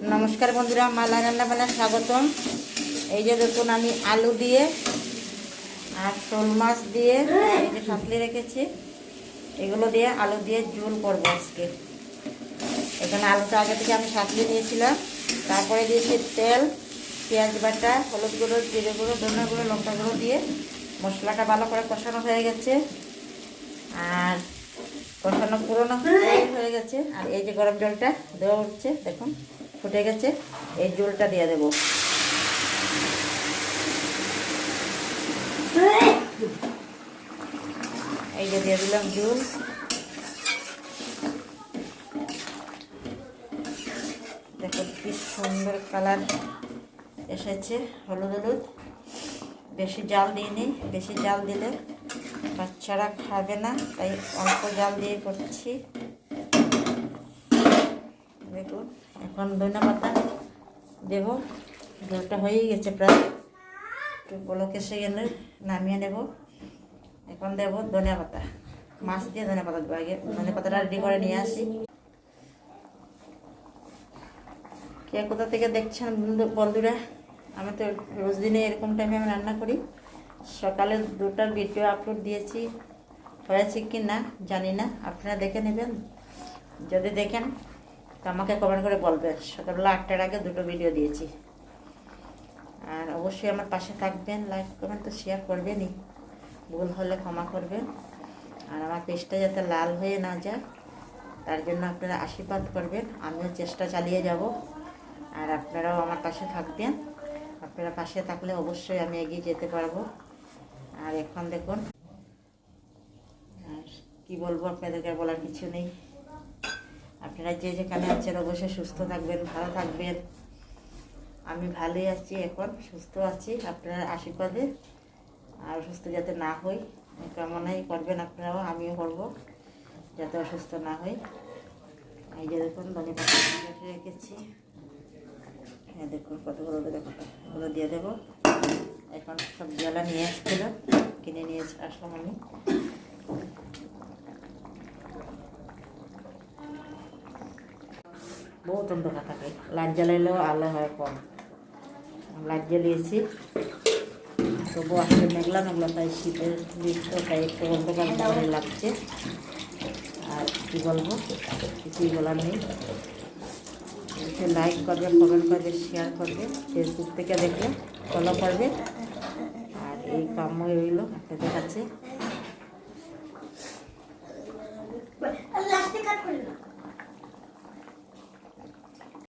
নমস্কার বন্ধুরা, মালা রান্নাবান্না স্বাগতম। এই যে দেখুন, আমি আলু দিয়ে আর শোল মাছ দিয়ে এই যে সাঁতলে রেখেছি, এগুলো দিয়ে আলু দিয়ে ঝোল করবো আজকে। এখানে আলুটা আগে থেকে আমি সাঁতলে নিয়েছিলাম, তারপরে দিয়েছি তেল, পেঁয়াজ বাটা, হলুদ গুঁড়ো, জিরে গুঁড়ো, ধনে গুঁড়ো, লঙ্কা গুঁড়ো দিয়ে মশলাটা ভালো করে কষানো হয়ে গেছে। আর কষানো পুরোনো হয়ে গেছে। আর এই যে গরম জলটা দেওয়া হচ্ছে, দেখুন ফুটে গেছে। এই জলটা দিয়ে দেবো। এই যে দিয়ে দিলাম জল। দেখুন কি সুন্দর কালার এসেছে, হলুদ হলুদ। বেশি জাল দিইনি, বেশি জাল দিলে বাচ্চারা খাবে না, তাই অল্প জাল দিয়ে করছি। দেখুন এখন ধনে পাতা দেব। জলটা হয়েই গেছে প্রায়, একটু বলক এসে গেলে নামিয়ে নেব। এখন দেব ধনে পাতা, মাছ দিয়ে ধনে পাতা দেবো। আগে ধনে পাতাটা রেডি করে নিয়ে আসি। কে কোথা থেকে দেখছেন বন্ধুরা? আমি তো রোজ দিনে এরকম টাইমে আমি রান্না করি। সকালে 2টা ভিডিও আপলোড দিয়েছি, হয়েছে কি না জানি না, আপনারা দেখে নেবেন। যদি দেখেন তো আমাকে কমেন্ট করে বলবেন। সকালবেলা 8টার আগে 2টো ভিডিও দিয়েছি। আর অবশ্যই আমার পাশে থাকবেন, লাইক কমেন্ট তো শেয়ার করবেনই, ভুল হলে ক্ষমা করবেন। আর আমার পেজটা যাতে লাল হয়ে না যায়, তার জন্য আপনারা আশীর্বাদ করবেন। আমিও চেষ্টা চালিয়ে যাব, আর আপনারাও আমার পাশে থাকবেন। আপনারা পাশে থাকলে অবশ্যই আমি এগিয়ে যেতে পারবো। আর এখন দেখুন, আর কি বলবো, আপনাদেরকে বলার কিছু নেই। আপনারা যে যেখানে আছেন অবশ্যই সুস্থ থাকবেন, ভালো থাকবেন। আমি ভালোই আছি, এখন সুস্থ আছি আপনার আশীর্বাদে। আর অসুস্থ যাতে না হই কামনাই করবেন আপনারাও, আমিও করবো যাতে অসুস্থ না হই। এই যে দেখুন ধনে পাতা কেটে রেখেছি, হ্যাঁ দেখুন কতগুলো ধনে পাতা, এগুলো দিয়ে দেবো। এখন সবজিওয়ালা নিয়ে এসেছিল, কিনে নিয়ে আসলাম আমি। বহুত অন্ধকার থাকে, লাইট জ্বালাইলেও আলো হয় কম। লাইট জ্বালিয়েছি, তবু আসলে মেঘলা মেঘলা, তাই শীতের দৃশ্য, তাই একটু অন্ধকার করে লাগছে। আর কী বলবো, কিছুই বলার নেই। লাইক করবে, কমেন্ট করবে, শেয়ার করবে, ফেসবুক থেকে দেখলে ফলো করবে। আর এই কাম্য রইল আপনাদের কাছে।